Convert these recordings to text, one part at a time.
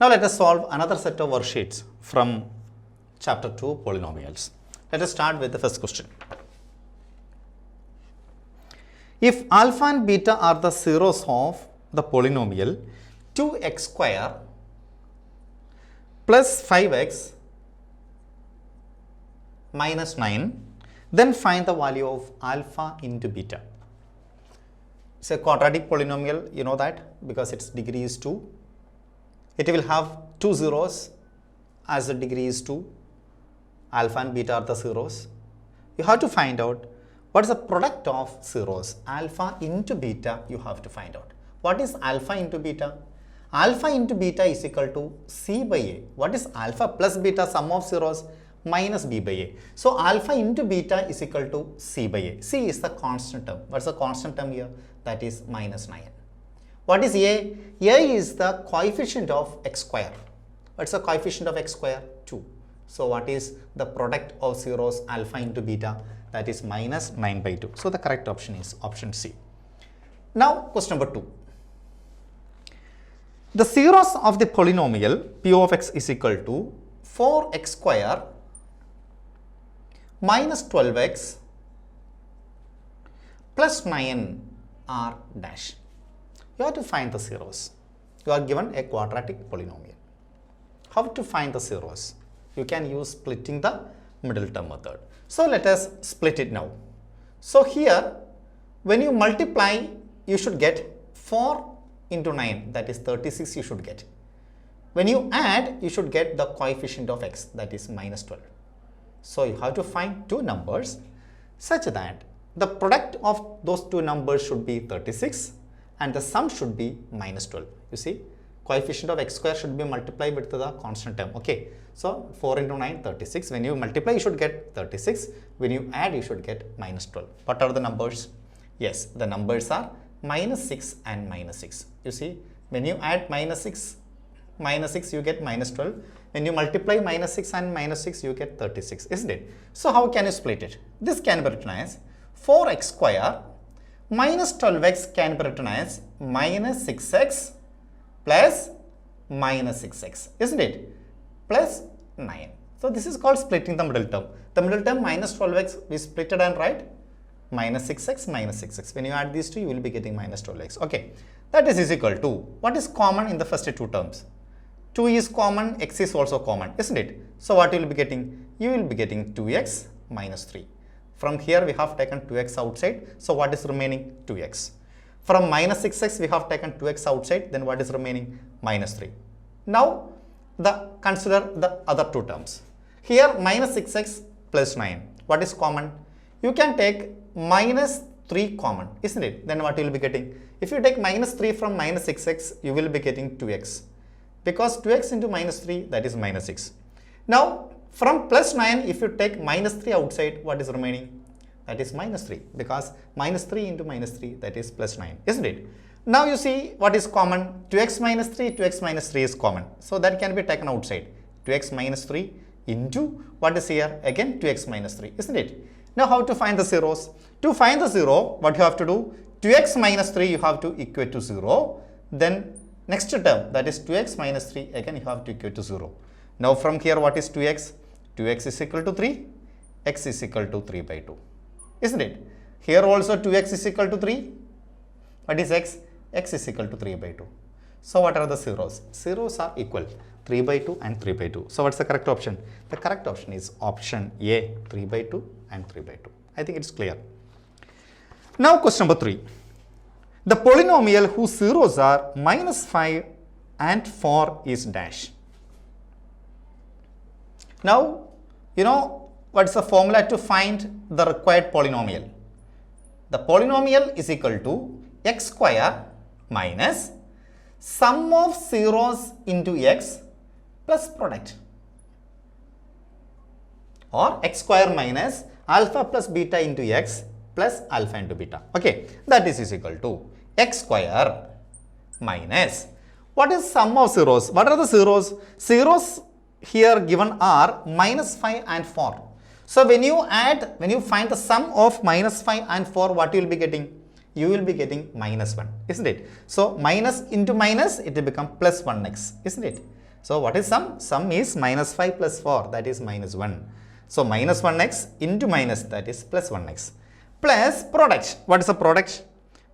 Now let us solve another set of worksheets from chapter 2 polynomials. Let us start with the first question. If alpha and beta are the zeros of the polynomial 2x square plus 5x minus 9, then find the value of alpha into beta. It's a quadratic polynomial, you know that, because its degree is 2. It will have two zeros as the degree is 2. Alpha and beta are the zeros. You have to find out what is the product of zeros. Alpha into beta you have to find out. What is alpha into beta? Alpha into beta is equal to c by a. What is alpha plus beta sum of zeros? Minus b by a. So alpha into beta is equal to c by a. C is the constant term. What's the constant term here? That is minus 9. What is a? A is the coefficient of x square. What's the coefficient of x square? 2. So what is the product of zeros alpha into beta? That is minus 9 by 2. So the correct option is option C. Now question number 2. The zeros of the polynomial p of x is equal to 4x square minus 12x plus 9 are dash. You have to find the zeros. You are given a quadratic polynomial. How to find the zeros? You can use splitting the middle term method. So let us split it now. So here, when you multiply, you should get 4 into 9, that is 36 you should get. When you add, you should get the coefficient of x, that is minus 12. So you have to find two numbers such that the product of those two numbers should be 36 and the sum should be minus 12. You see, coefficient of x square should be multiplied with the constant term. Okay, so 4 into 9, 36. When you multiply, you should get 36. When you add, you should get minus 12. What are the numbers? Yes, the numbers are minus 6 and minus 6. You see, when you add minus 6, you get minus 12. When you multiply minus 6 and minus 6, you get 36, isn't it? So how can you split it? This can be written as 4x square minus 12x can be written as minus 6x plus minus 6x, isn't it? Plus 9. So this is called splitting the middle term. The middle term minus 12x we split it and write minus 6x minus 6x. When you add these two, you will be getting minus 12x. Okay, that is equal to, what is common in the first two terms? 2 is common, x is also common, isn't it? So what you will be getting? You will be getting 2x minus 3. From here we have taken 2x outside. So what is remaining? 2x. From minus 6x we have taken 2x outside. Then what is remaining? Minus 3. Now consider the other two terms. Here minus 6x plus 9. What is common? You can take minus 3 common, isn't it? Then what you will be getting? If you take minus 3 from minus 6x, you will be getting 2x. Because 2x into minus 3, that is minus 6. Now from plus 9, if you take minus 3 outside, what is remaining? That is minus 3. Because minus 3 into minus 3, that is plus 9, isn't it? Now you see what is common. 2x minus 3, 2x minus 3 is common. So that can be taken outside. 2x minus 3 into what is here? Again 2x minus 3, isn't it? Now how to find the zeros? To find the zero, what you have to do? 2x minus 3 you have to equate to 0. Then next term, that is 2x minus 3, again you have to equate to 0. Now from here what is 2x? 2x is equal to 3, x is equal to 3 by 2. Isn't it? Here also 2x is equal to 3. What is x? X is equal to 3 by 2. So what are the zeros? Zeros are equal, 3 by 2 and 3 by 2. So what's the correct option? The correct option is option A, 3 by 2 and 3 by 2. I think it's clear. Now question number 3. The polynomial whose zeros are minus 5 and 4 is dash. Now, you know what's the formula to find the required polynomial? The polynomial is equal to x square minus sum of zeros into x plus product, or x square minus alpha plus beta into x plus alpha into beta. Okay, that is equal to x square minus, what is sum of zeros? What are the zeros? Zeros here given are minus 5 and 4. So when you find the sum of minus 5 and 4, what you will be getting? You will be getting minus 1, isn't it? So minus into minus, it will become plus 1x, isn't it? So what is sum? Sum is minus 5 plus 4, that is minus 1. So minus 1x into minus, that is plus 1x. Plus product. What is the product?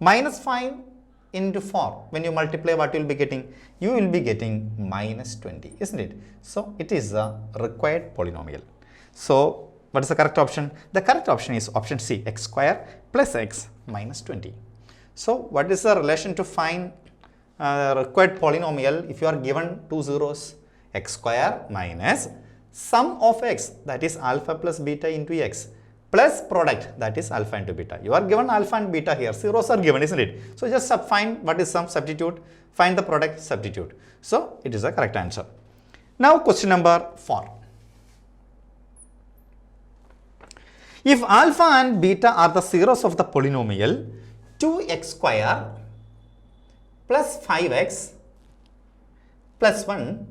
Minus 5 into 4. When you multiply, what you will be getting? You will be getting minus 20, isn't it? So it is the required polynomial. So what is the correct option? The correct option is option C, x square plus x minus 20. So what is the relation to find required polynomial? If you are given two zeros, x square minus sum of x, that is alpha plus beta into x, plus product, that is alpha into beta. You are given alpha and beta here, zeros are given, isn't it? So just find what is sum, substitute, find the product, substitute. So it is the correct answer. Now question number 4. If alpha and beta are the zeros of the polynomial 2x square plus 5x plus 1,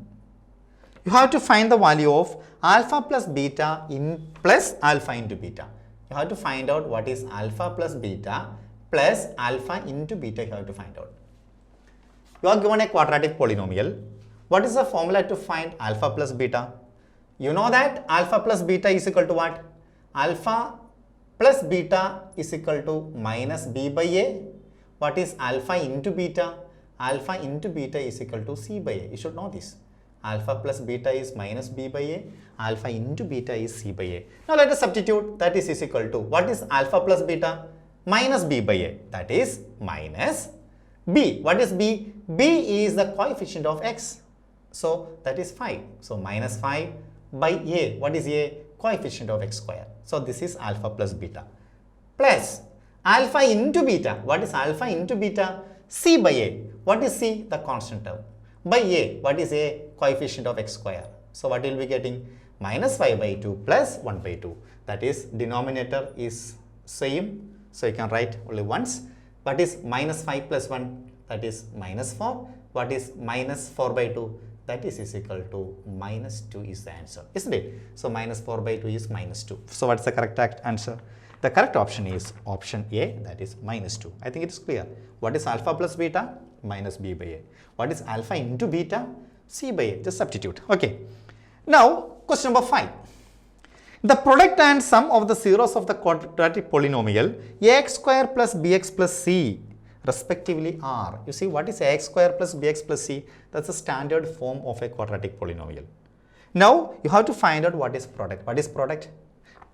you have to find the value of alpha plus beta in plus alpha into beta. You have to find out what is alpha plus beta plus alpha into beta. You have to find out. You are given a quadratic polynomial. What is the formula to find alpha plus beta? You know that alpha plus beta is equal to what? Alpha plus beta is equal to minus b by a. What is alpha into beta? Alpha into beta is equal to c by a. You should know this. Alpha plus beta is minus b by a. Alpha into beta is c by a. Now let us substitute. That is equal to, what is alpha plus beta? Minus b by a. That is minus b. What is b? B is the coefficient of x. So that is 5. So minus 5 by a. What is a? Coefficient of x square. So this is alpha plus beta. Plus alpha into beta. What is alpha into beta? C by a. What is c? The constant term. By a. What is a? Coefficient of x square. So what will be getting? Minus 5 by 2 plus 1 by 2. That is, denominator is same. So you can write only once. What is minus 5 plus 1? That is minus 4. What is minus 4 by 2? That is equal to minus 2 is the answer, isn't it? So minus 4 by 2 is minus 2. So what's the correct answer? The correct option is option A, that is minus 2. I think it is clear. What is alpha plus beta? Minus b by a. What is alpha into beta? C by a. Just substitute. Okay. Now question number 5. The product and sum of the zeros of the quadratic polynomial ax square plus bx plus c respectively are. You see, what is ax square plus bx plus c? That's a standard form of a quadratic polynomial. Now you have to find out what is product. What is product?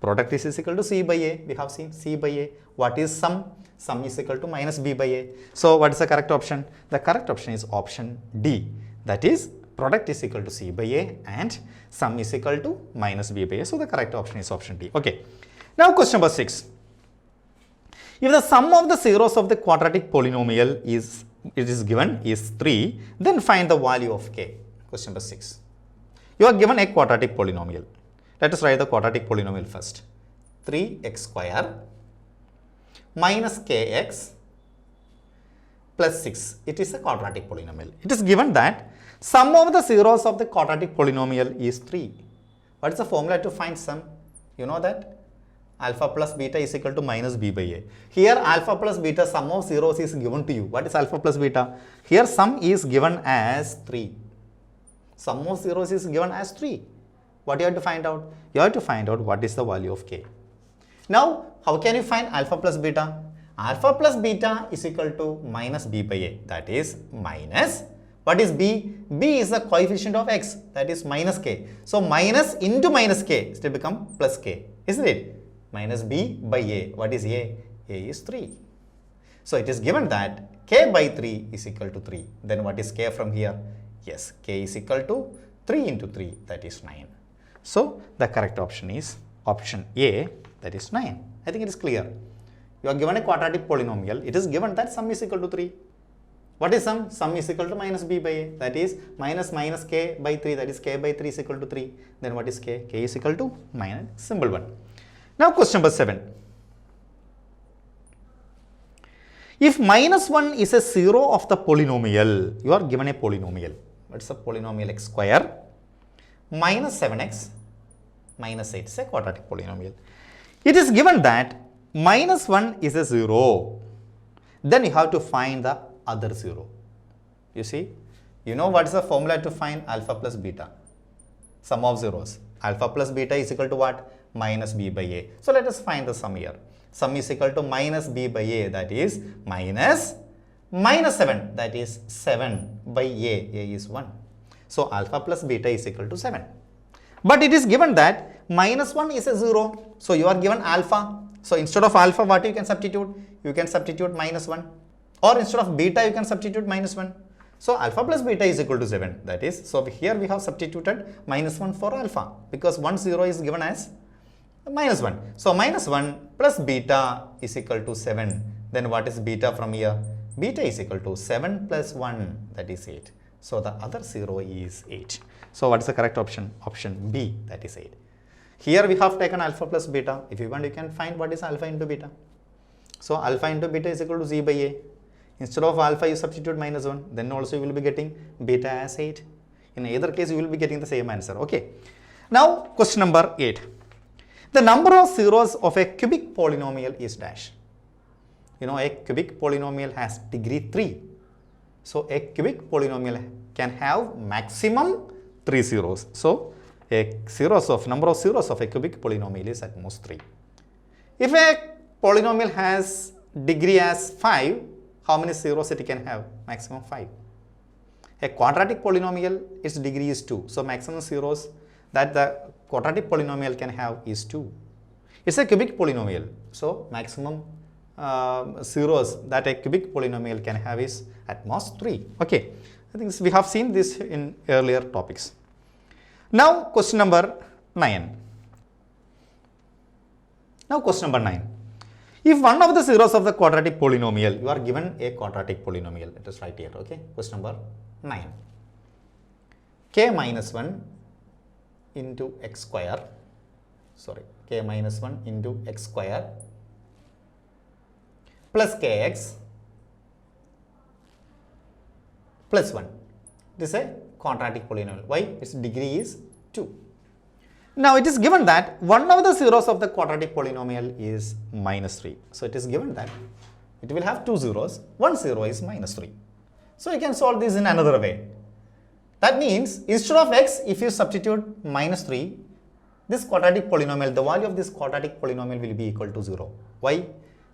Product is equal to c by a. We have seen c by a. What is sum? Sum is equal to minus b by a. So what is the correct option? The correct option is option D. That is, product is equal to c by a and sum is equal to minus b by a. So the correct option is option D. Okay. Now question number 6. If the sum of the zeros of the quadratic polynomial is given is 3, then find the value of k. Question number 6. You are given a quadratic polynomial. Let us write the quadratic polynomial first. 3x square minus kx plus 6. It is a quadratic polynomial. It is given that sum of the zeros of the quadratic polynomial is 3. What is the formula to find sum? You know that? Alpha plus beta is equal to minus b by a. Here alpha plus beta, sum of zeros is given to you. What is alpha plus beta? Here sum is given as 3. Sum of zeros is given as 3. What you have to find out? You have to find out what is the value of k. Now, how can you find alpha plus beta? Alpha plus beta is equal to minus b by a. That is minus, what is b? B is the coefficient of x. That is minus k. So minus into minus k still become plus k. Isn't it? Minus b by a. What is a? A is 3. So it is given that k by 3 is equal to 3. Then what is k from here? Yes, k is equal to 3 into 3, that is 9. So the correct option is option A, that is 9. I think it is clear. You are given a quadratic polynomial. It is given that sum is equal to 3. What is sum? Sum is equal to minus b by a. That is minus k by 3. That is k by 3 is equal to 3. Then what is k? K is equal to 9. Simple one. Now question number 7. If minus 1 is a zero of the polynomial, you are given a polynomial. What's the polynomial? X square minus 7x minus 8 is a quadratic polynomial. It is given that minus 1 is a 0. Then you have to find the other 0. You see, You know what is the formula to find alpha plus beta? Sum of zeros. Alpha plus beta is equal to what? Minus b by a. So let us find the sum here. Sum is equal to minus b by a, that is minus 7, that is 7 by a is 1. So alpha plus beta is equal to 7. But it is given that minus 1 is a 0. So you are given alpha. So instead of alpha, what you can substitute? You can substitute minus 1. Or instead of beta, you can substitute minus 1. So alpha plus beta is equal to 7. That is, so here we have substituted minus 1 for alpha, because 1 0 is given as minus 1. So minus 1 plus beta is equal to 7. Then what is beta from here? Beta is equal to 7 plus 1, that is 8. So the other 0 is 8. So what is the correct option? Option B, that is 8. Here we have taken alpha plus beta. If you want, you can find what is alpha into beta. So alpha into beta is equal to z by a. Instead of alpha, you substitute minus 1. Then also you will be getting beta as 8. In either case, you will be getting the same answer. Okay. Now, question number 8. The number of zeros of a cubic polynomial is dash. You know, a cubic polynomial has degree 3. So a cubic polynomial can have maximum 3 zeros. So number of zeros of a cubic polynomial is at most 3. If a polynomial has degree as 5, how many zeros it can have? Maximum 5. A quadratic polynomial, its degree is 2. So maximum zeros that the quadratic polynomial can have is 2. It's a cubic polynomial. So maximum zeros that a cubic polynomial can have is at most 3. Okay. I think we have seen this in earlier topics. Now question number 9. If one of the zeros of the quadratic polynomial, you are given a quadratic polynomial. Let us write here. Okay. Question number 9. K minus 1 into x square. Sorry. K minus 1 into x square plus kx plus 1. This is a quadratic polynomial. Why? Its degree is 2. Now it is given that one of the zeros of the quadratic polynomial is minus 3. So it is given that it will have 2 zeros. One zero is minus 3. So you can solve this in another way. That means instead of x, if you substitute minus 3, this quadratic polynomial, the value of this quadratic polynomial will be equal to 0. Why?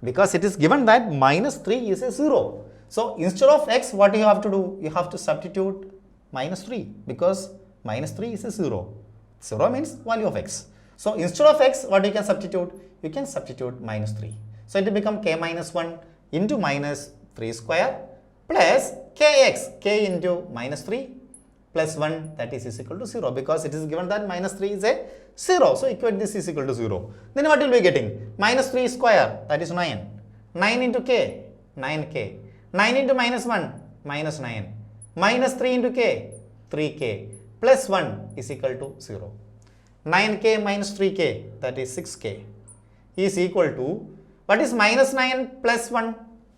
Because it is given that minus 3 is a 0. So instead of x, what you have to do? You have to substitute minus 3, because minus 3 is a 0. 0 means value of x. So instead of x, what you can substitute? You can substitute minus 3. So it will become k minus 1 into minus 3 square plus kx, k into minus 3 plus 1, that is equal to 0, because it is given that minus 3 is a 0. So equate this is equal to 0. Then what will be getting? Minus 3 square, that is 9. 9 into k, 9k. 9 into minus 1, minus 9. Minus 3 into k, 3k. Plus 1 is equal to 0. 9k minus 3k, that is 6k, is equal to, what is minus 9 plus 1?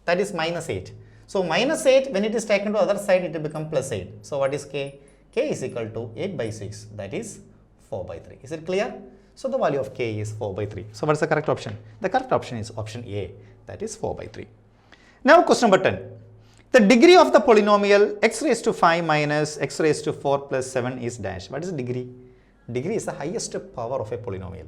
That is minus 8. So minus 8, when it is taken to other side, it will become plus 8. So what is k? K is equal to 8 by 6, that is 4 by 3. Is it clear? So the value of k is 4 by 3. So what is the correct option? The correct option is option A, that is 4 by 3. Now question number 10. The degree of the polynomial x raised to 5 minus x raised to 4 plus 7 is dash. What is degree? Degree is the highest power of a polynomial.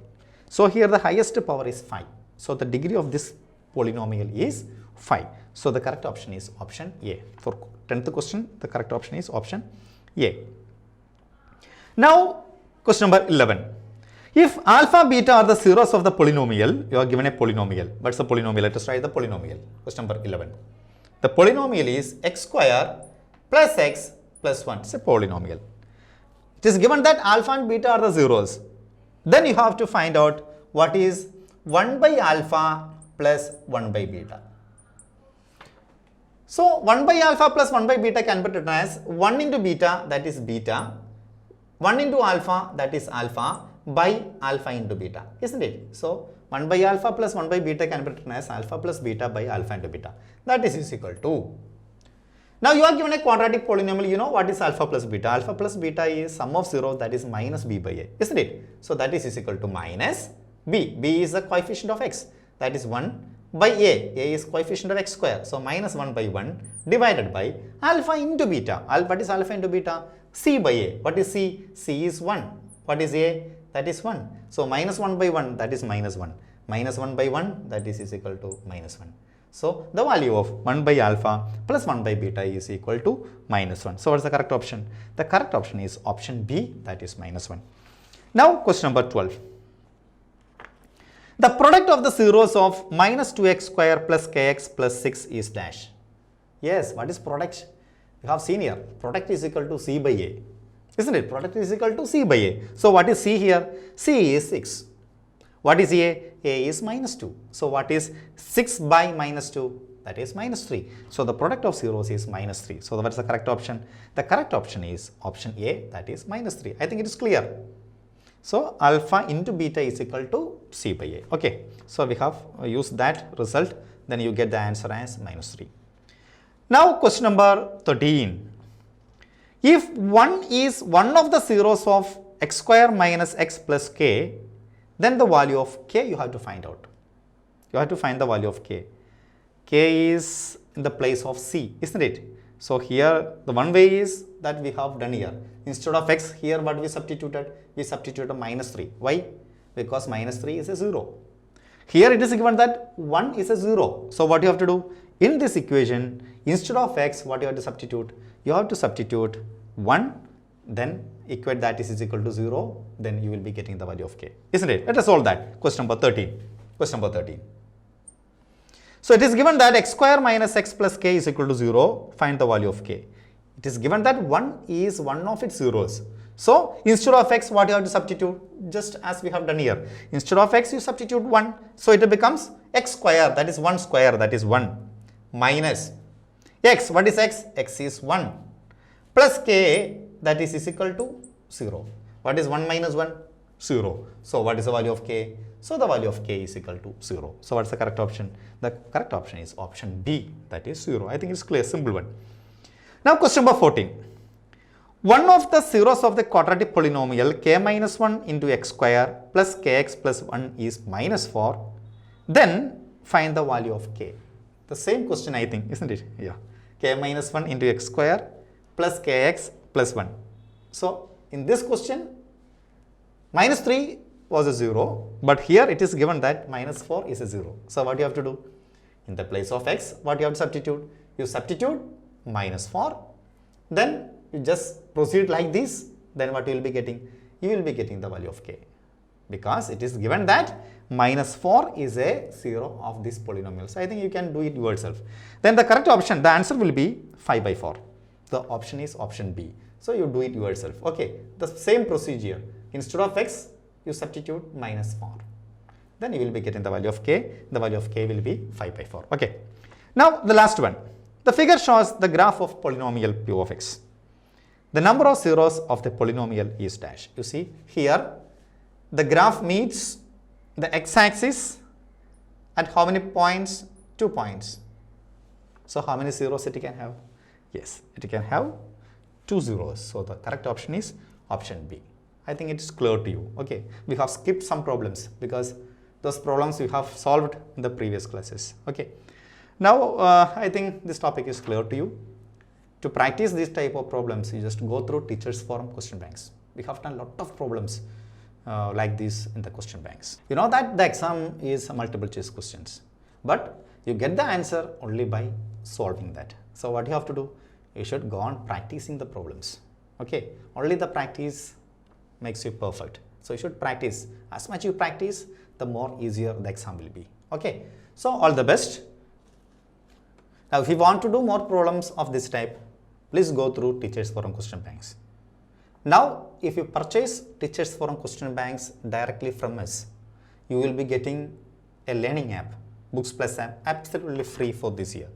So here the highest power is 5. So the degree of this polynomial is 5. So the correct option is option A. For 10th question, the correct option is option A. Now question number 11. If alpha, beta are the zeros of the polynomial, you are given a polynomial. What's the polynomial? Let us try the polynomial. Question number 11. The polynomial is x square plus x plus 1. It's a polynomial. It is given that alpha and beta are the zeros. Then you have to find out what is 1 by alpha plus 1 by beta. So 1 by alpha plus 1 by beta can be written as 1 into beta, that is beta, 1 into alpha, that is alpha, by alpha into beta, isn't it? So 1 by alpha plus 1 by beta can be written as alpha plus beta by alpha into beta. That is equal to. Now you are given a quadratic polynomial. You know what is alpha plus beta? Alpha plus beta is sum of zeros, that is minus b by a, isn't it? So that is equal to minus b. B is the coefficient of x, that is 1 by a is coefficient of x square, so minus 1 by 1 divided by alpha into beta. What is alpha into beta? C by a. What is c? C is 1. What is a? That is 1. So minus 1 by 1, that is minus 1. Minus 1 by 1, that is equal to minus 1. So the value of 1 by alpha plus 1 by beta is equal to minus 1. So what is the correct option? The correct option is option B, that is minus 1. Now question number 12. The product of the zeros of minus 2x square plus kx plus 6 is dash. Yes, what is product? We have seen here, product is equal to c by a. Isn't it? Product is equal to c by a. So what is c here? C is 6. What is a? A is minus 2. So what is 6 by minus 2? That is minus 3. So the product of zeros is minus 3. So what is the correct option? The correct option is option A, that is minus 3. I think it is clear. So alpha into beta is equal to c by a. Okay. So we have used that result. Then you get the answer as minus 3. Now question number 13. If 1 is one of the zeros of x square minus x plus k, then the value of k you have to find out. You have to find the value of k. K is in the place of c, isn't it? So here the one way is that we have done here. Instead of x, here what we substituted? We substituted minus 3. Why? Because minus 3 is a 0. Here it is given that 1 is a 0. So what you have to do? In this equation, instead of x, what you have to substitute? You have to substitute 1, then equate that is equal to 0, then you will be getting the value of k. Isn't it? Let us solve that. Question number 13. Question number 13. So it is given that x square minus x plus k is equal to 0. Find the value of k. It is given that 1 is one of its zeros. So instead of x, what you have to substitute? Just as we have done here. Instead of x, you substitute 1. So it becomes x square, that is 1 square, that is 1. Minus x, what is x? X is 1. Plus k, that is equal to 0. What is 1 minus 1? 0. So what is the value of k? So the value of k is equal to 0. So what is the correct option? The correct option is option B, that is 0. I think it's clear, simple one. Now question number 14. One of the zeros of the quadratic polynomial k minus 1 into x square plus kx plus 1 is minus 4. Then find the value of k. The same question I think, isn't it? Yeah. K minus 1 into x square plus kx plus 1. So in this question, minus 3 was a 0, but here it is given that minus 4 is a 0. So what you have to do? In the place of x, what you have to substitute? You substitute minus 4, then you just proceed like this, then what you will be getting? You will be getting the value of k, because it is given that minus 4 is a 0 of this polynomial. So I think you can do it yourself. Then the correct option, the answer will be 5 by 4. The option is option B. So you do it yourself. Okay, the same procedure. Instead of x, you substitute minus 4. Then you will be getting the value of k. The value of k will be 5 by 4. Okay. Now the last one. The figure shows the graph of polynomial p of x. The number of zeros of the polynomial is dash. You see here, the graph meets the x-axis at how many points? 2 points. So how many zeros it can have? Yes, it can have 2 zeros. So the correct option is option B. I think it is clear to you. Okay, we have skipped some problems because those problems we have solved in the previous classes. Okay, now I think this topic is clear to you. To practice this type of problems, you just go through teachers forum question banks. We have done a lot of problems like this in the question banks. You know that the exam is multiple choice questions, but you get the answer only by solving that. So what you have to do? You should go on practicing the problems. Okay, only the practice makes you perfect. So you should practice. As much you practice, the more easier the exam will be. Okay, so all the best. Now if you want to do more problems of this type, please go through teachers forum question banks. Now if you purchase teachers forum question banks directly from us, you will be getting a learning app, Books Plus app, absolutely free for this year.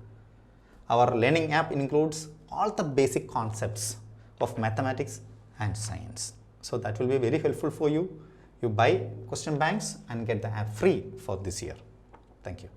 Our learning app includes all the basic concepts of mathematics and science. So that will be very helpful for you. You buy question banks and get the app free for this year. Thank you.